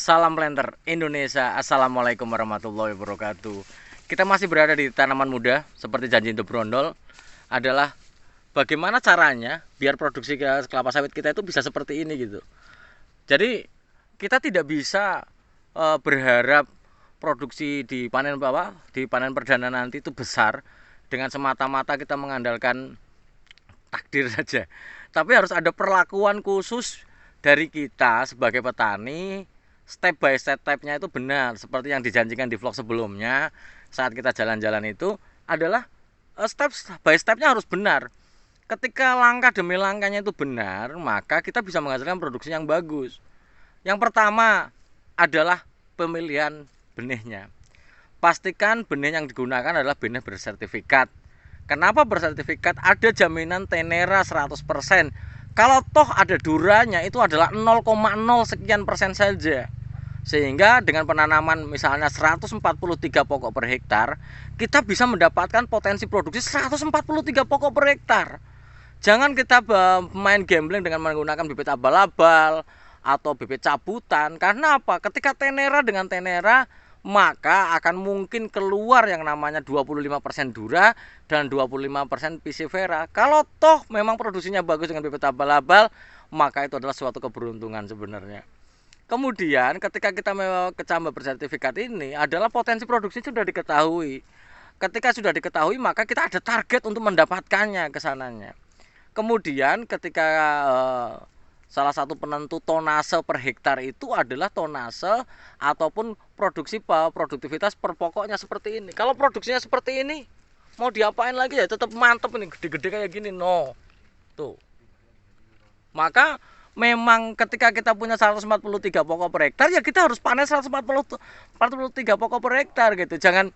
Salam Planter Indonesia. Assalamualaikum warahmatullahi wabarakatuh. Kita masih berada di tanaman muda. Seperti janji The Brondol adalah bagaimana caranya biar produksi kelapa sawit kita itu bisa seperti ini gitu. Jadi kita tidak bisa berharap produksi di panen perdana nanti itu besar dengan semata-mata kita mengandalkan takdir saja. Tapi harus ada perlakuan khusus dari kita sebagai petani. Step by step-nya itu benar seperti yang dijanjikan di vlog sebelumnya saat kita jalan-jalan itu adalah step by stepnya harus benar. Ketika langkah demi langkahnya itu benar, maka kita bisa menghasilkan produksi yang bagus. Yang pertama adalah pemilihan benihnya. Pastikan benih yang digunakan adalah benih bersertifikat. Kenapa bersertifikat? Ada jaminan tenera 100%. Kalau toh ada duranya itu adalah 0,0 sekian persen saja. Sehingga dengan penanaman misalnya 143 pokok per hektar, kita bisa mendapatkan potensi produksi 143 pokok per hektar. Jangan kita main gambling dengan menggunakan bibit abal-abal atau bibit cabutan. Karena apa? Ketika tenera dengan tenera, maka akan mungkin keluar yang namanya 25% Dura dan 25% Piscifera. Kalau toh memang produksinya bagus dengan bibit abal-abal, maka itu adalah suatu keberuntungan sebenarnya. Kemudian ketika kita kecambah bersertifikat ini adalah potensi produksi sudah diketahui. Ketika sudah diketahui maka kita ada target untuk mendapatkannya kesananya. Kemudian ketika salah satu penentu tonase per hektar itu adalah tonase ataupun produktivitas per pokoknya seperti ini. Kalau produksinya seperti ini mau diapain lagi ya, tetap mantep ini, gede-gede kayak gini. No. Tuh. Maka memang ketika kita punya 143 pokok per hektar ya kita harus panen 143 pokok per hektar gitu. Jangan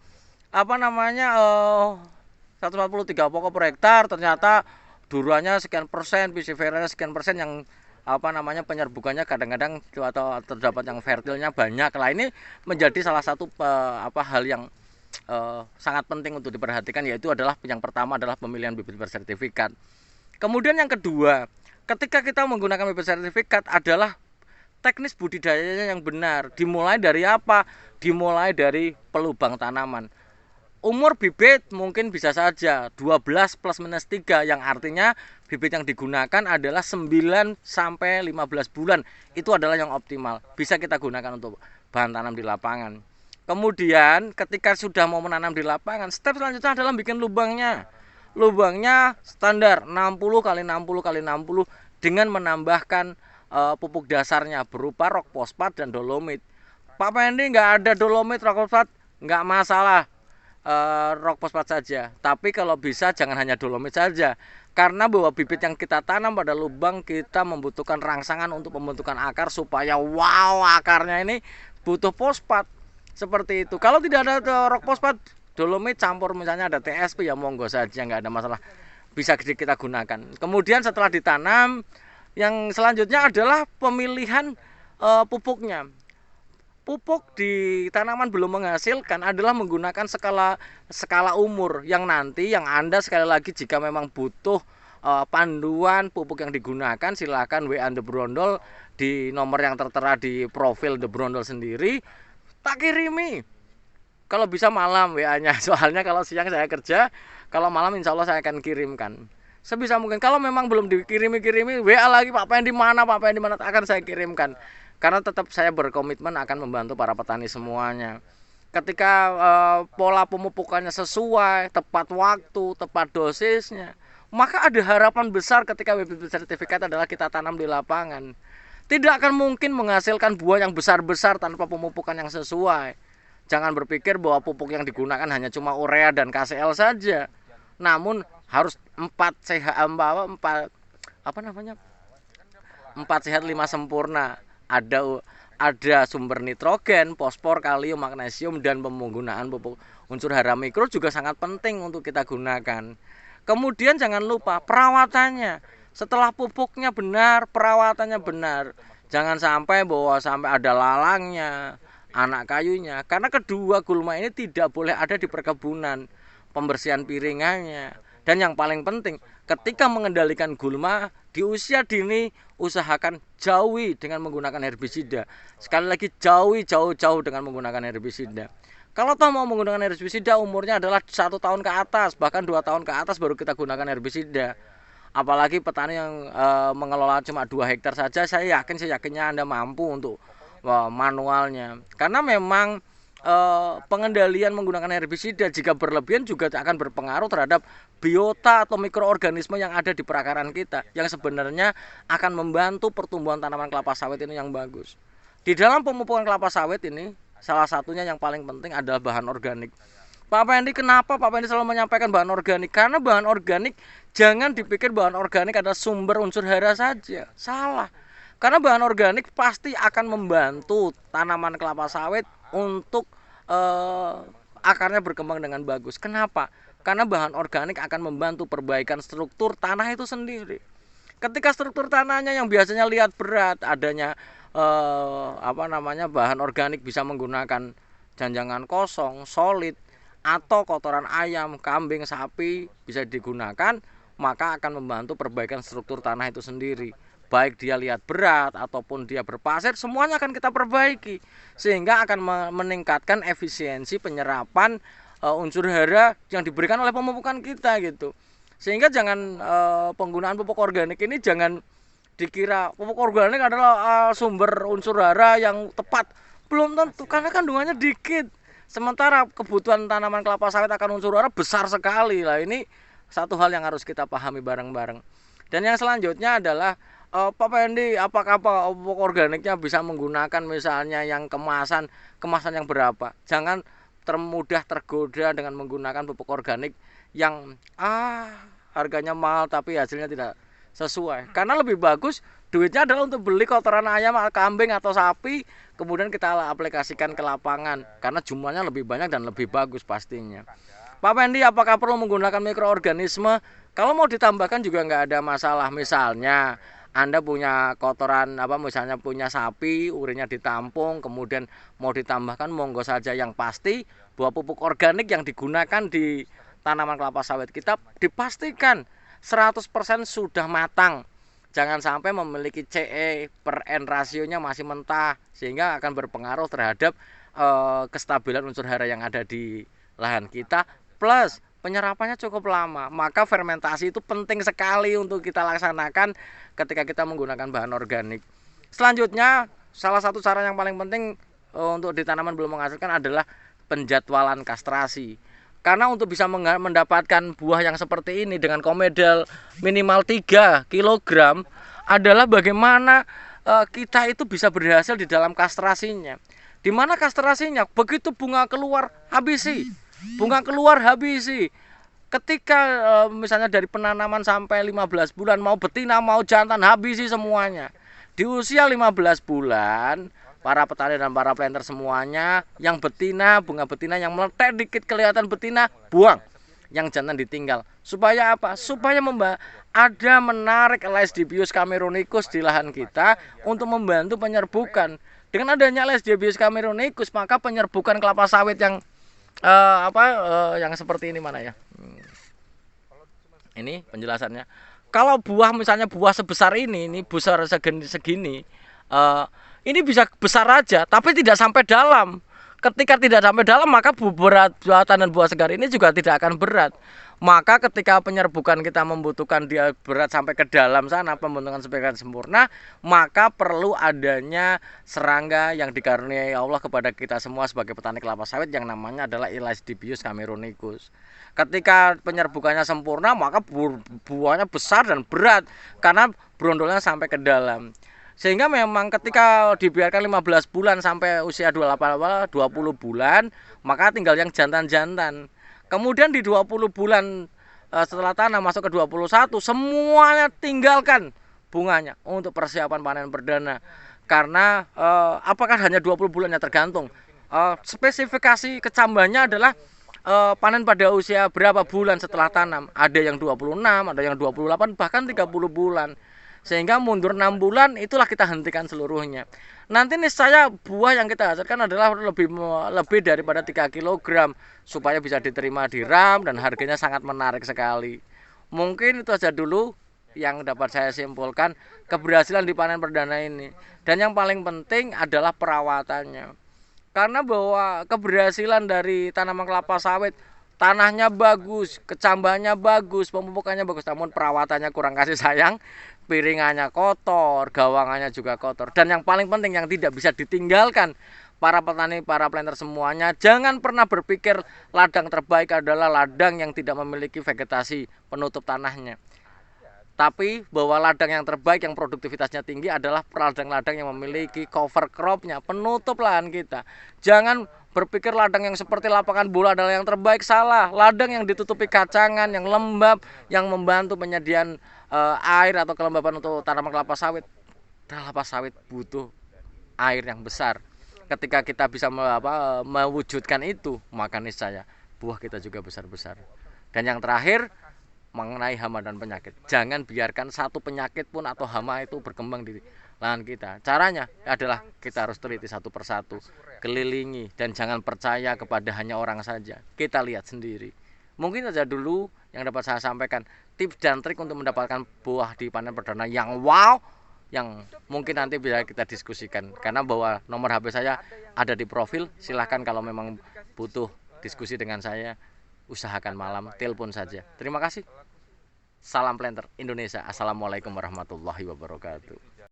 143 pokok per hektar ternyata duranya sekian persen, Pisciferanya sekian persen, yang penyerbukannya kadang-kadang atau terdapat yang fertilnya banyak. Lah ini menjadi salah satu hal yang sangat penting untuk diperhatikan, yaitu adalah yang pertama adalah pemilihan bibit bersertifikat. Kemudian yang kedua, ketika kita menggunakan bibit sertifikat adalah teknis budidayanya yang benar. Dimulai dari apa? Dimulai dari pelubang tanaman. Umur bibit mungkin bisa saja 12 plus minus 3, yang artinya bibit yang digunakan adalah 9 sampai 15 bulan. Itu adalah yang optimal. Bisa kita gunakan untuk bahan tanam di lapangan. Kemudian ketika sudah mau menanam di lapangan, step selanjutnya adalah bikin lubangnya. Lubangnya standar 60 x 60 x 60 dengan menambahkan pupuk dasarnya berupa rock fosfat dan dolomit. Pak Pendi nggak ada dolomit, rock fosfat nggak masalah, rock fosfat saja. Tapi kalau bisa jangan hanya dolomit saja, karena bahwa bibit yang kita tanam pada lubang kita membutuhkan rangsangan untuk pembentukan akar supaya akarnya ini butuh fosfat seperti itu. Kalau tidak ada rock fosfat, dolomit campur misalnya ada TSP ya monggo saja, nggak ada masalah, bisa kita gunakan. Kemudian setelah ditanam, yang selanjutnya adalah pemilihan pupuknya. Pupuk di tanaman belum menghasilkan adalah menggunakan skala umur, yang nanti yang Anda sekali lagi jika memang butuh panduan pupuk yang digunakan, silakan WA The Brondol di nomor yang tertera di profil The Brondol sendiri, tak kirimi. Kalau bisa malam WA-nya, soalnya kalau siang saya kerja, kalau malam insya Allah saya akan kirimkan sebisa mungkin. Kalau memang belum dikirimi WA lagi, Pak Pen di mana, Pak Pen di mana, akan saya kirimkan. Karena tetap saya berkomitmen akan membantu para petani semuanya. Ketika pola pemupukannya sesuai, tepat waktu, tepat dosisnya, maka ada harapan besar ketika bibit sertifikat adalah kita tanam di lapangan. Tidak akan mungkin menghasilkan buah yang besar-besar tanpa pemupukan yang sesuai. Jangan berpikir bahwa pupuk yang digunakan hanya cuma urea dan KCL saja. Namun harus 4 sehat 5 sempurna. Ada sumber nitrogen, fosfor, kalium, magnesium, dan penggunaan pupuk unsur hara mikro juga sangat penting untuk kita gunakan. Kemudian jangan lupa perawatannya. Setelah pupuknya benar, perawatannya benar. Jangan sampai ada lalangnya, anak kayunya, karena kedua gulma ini tidak boleh ada di perkebunan. Pembersihan piringannya, Dan yang paling penting, ketika mengendalikan gulma di usia dini, usahakan jauhi dengan menggunakan herbisida. Sekali lagi, jauh dengan menggunakan herbisida. Kalau toh mau menggunakan herbisida, umurnya adalah 1 tahun ke atas, bahkan 2 tahun ke atas baru kita gunakan herbisida. Apalagi petani yang mengelola cuma 2 hektar saja, saya yakinnya Anda mampu untuk manualnya. Karena memang pengendalian menggunakan herbisida jika berlebihan juga akan berpengaruh terhadap biota atau mikroorganisme yang ada di perakaran kita, yang sebenarnya akan membantu pertumbuhan tanaman kelapa sawit ini yang bagus. Di dalam pemupukan kelapa sawit ini, salah satunya yang paling penting adalah bahan organik. Pak Pendi, kenapa Pak Pendi selalu menyampaikan bahan organik? Karena bahan organik, jangan dipikir bahan organik adalah sumber unsur hara saja. Salah. Karena bahan organik pasti akan membantu tanaman kelapa sawit untuk akarnya berkembang dengan bagus. Kenapa? Karena bahan organik akan membantu perbaikan struktur tanah itu sendiri. Ketika struktur tanahnya yang biasanya lihat berat, adanya bahan organik bisa menggunakan janjangan kosong, solid, atau kotoran ayam, kambing, sapi bisa digunakan, maka akan membantu perbaikan struktur tanah itu sendiri. Baik dia lihat berat ataupun dia berpasir, semuanya akan kita perbaiki sehingga akan meningkatkan efisiensi penyerapan unsur hara yang diberikan oleh pemupukan kita gitu. Sehingga jangan penggunaan pupuk organik ini jangan dikira pupuk organik adalah sumber unsur hara yang tepat. Belum tentu, karena kandungannya dikit. Sementara kebutuhan tanaman kelapa sawit akan unsur hara besar sekali. Lah ini satu hal yang harus kita pahami bareng-bareng. Dan yang selanjutnya adalah Pak Pendi, apakah pupuk organiknya bisa menggunakan misalnya yang kemasan yang berapa? Jangan mudah tergoda dengan menggunakan pupuk organik yang harganya mahal tapi hasilnya tidak sesuai. Karena lebih bagus duitnya adalah untuk beli kotoran ayam, kambing atau sapi, kemudian kita aplikasikan ke lapangan karena jumlahnya lebih banyak dan lebih bagus pastinya. Pak Pendi, apakah perlu menggunakan mikroorganisme? Kalau mau ditambahkan juga nggak ada masalah. Misalnya Anda punya kotoran misalnya punya sapi, urinnya ditampung, kemudian mau ditambahkan monggo saja. Yang pasti bahwa pupuk organik yang digunakan di tanaman kelapa sawit kita dipastikan 100% sudah matang. Jangan sampai memiliki CE per N rasionya masih mentah sehingga akan berpengaruh terhadap kestabilan unsur hara yang ada di lahan kita, plus penyerapannya cukup lama. Maka fermentasi itu penting sekali untuk kita laksanakan ketika kita menggunakan bahan organik. Selanjutnya, salah satu cara yang paling penting untuk di tanaman belum menghasilkan adalah penjadwalan kastrasi. Karena untuk bisa mendapatkan buah yang seperti ini dengan komedal minimal 3 kg adalah bagaimana kita itu bisa berhasil di dalam kastrasinya. Di mana kastrasinya? Begitu bunga keluar, habisi. Bunga keluar, habisi. Ketika misalnya dari penanaman sampai 15 bulan, mau betina, mau jantan, habisi semuanya. Di usia 15 bulan, para petani dan para planter semuanya, yang betina, bunga betina yang meletek dikit kelihatan betina, buang. Yang jantan ditinggal. Supaya apa? Supaya ada menarik Lesdibius cameronicus di lahan kita untuk membantu penyerbukan. Dengan adanya Lesdibius cameronicus, maka penyerbukan kelapa sawit yang yang seperti ini mana ya? Ini penjelasannya. Kalau buah misalnya buah sebesar ini besar segini, ini bisa besar aja, tapi tidak sampai dalam. Ketika tidak sampai dalam, maka berat buatan dan buah segar ini juga tidak akan berat. Maka ketika penyerbukan kita membutuhkan dia berat sampai ke dalam sana, pembentukan sebagian sempurna, maka perlu adanya serangga yang dikaruniai Allah kepada kita semua sebagai petani kelapa sawit yang namanya adalah Lesdibius cameronicus. Ketika penyerbukannya sempurna, maka buahnya besar dan berat karena brondolnya sampai ke dalam. Sehingga memang ketika dibiarkan 15 bulan sampai usia 20 bulan, maka tinggal yang jantan-jantan. Kemudian di 20 bulan setelah tanam masuk ke 21, semuanya tinggalkan bunganya untuk persiapan panen perdana. Karena apakah hanya 20 bulannya tergantung. Spesifikasi kecambahnya adalah panen pada usia berapa bulan setelah tanam. Ada yang 26, ada yang 28, bahkan 30 bulan. Sehingga mundur 6 bulan itulah kita hentikan seluruhnya. Nanti niscaya buah yang kita hasilkan adalah lebih daripada 3 kg supaya bisa diterima di RAM dan harganya sangat menarik sekali. Mungkin itu saja dulu yang dapat saya simpulkan keberhasilan di panen perdana ini. Dan yang paling penting adalah perawatannya. Karena bahwa keberhasilan dari tanaman kelapa sawit, tanahnya bagus, kecambahannya bagus, pemupukannya bagus, namun perawatannya kurang kasih sayang, piringannya kotor, gawangannya juga kotor. Dan yang paling penting yang tidak bisa ditinggalkan para petani, para planter semuanya, jangan pernah berpikir ladang terbaik adalah ladang yang tidak memiliki vegetasi penutup tanahnya. Tapi bahwa ladang yang terbaik yang produktivitasnya tinggi adalah ladang-ladang yang memiliki cover cropnya, penutup lahan kita. Jangan berpikir ladang yang seperti lapangan bola adalah yang terbaik, salah. Ladang yang ditutupi kacangan, yang lembab, yang membantu penyediaan air atau kelembapan untuk tanaman kelapa sawit. Kelapa sawit butuh air yang besar. Ketika kita bisa mewujudkan itu, maka niscaya buah kita juga besar-besar. Dan yang terakhir, mengenai hama dan penyakit, jangan biarkan satu penyakit pun atau hama itu berkembang di lahan kita. Caranya adalah kita harus teliti satu persatu, kelilingi, dan jangan percaya kepada hanya orang saja. Kita lihat sendiri. Mungkin saja dulu yang dapat saya sampaikan, tips dan trik untuk mendapatkan buah di panen perdana yang wow, yang mungkin nanti bisa kita diskusikan. Karena bahwa nomor HP saya ada di profil, silahkan kalau memang butuh diskusi dengan saya, usahakan malam, telepon saja. Terima kasih. Salam planter Indonesia. Assalamualaikum warahmatullahi wabarakatuh.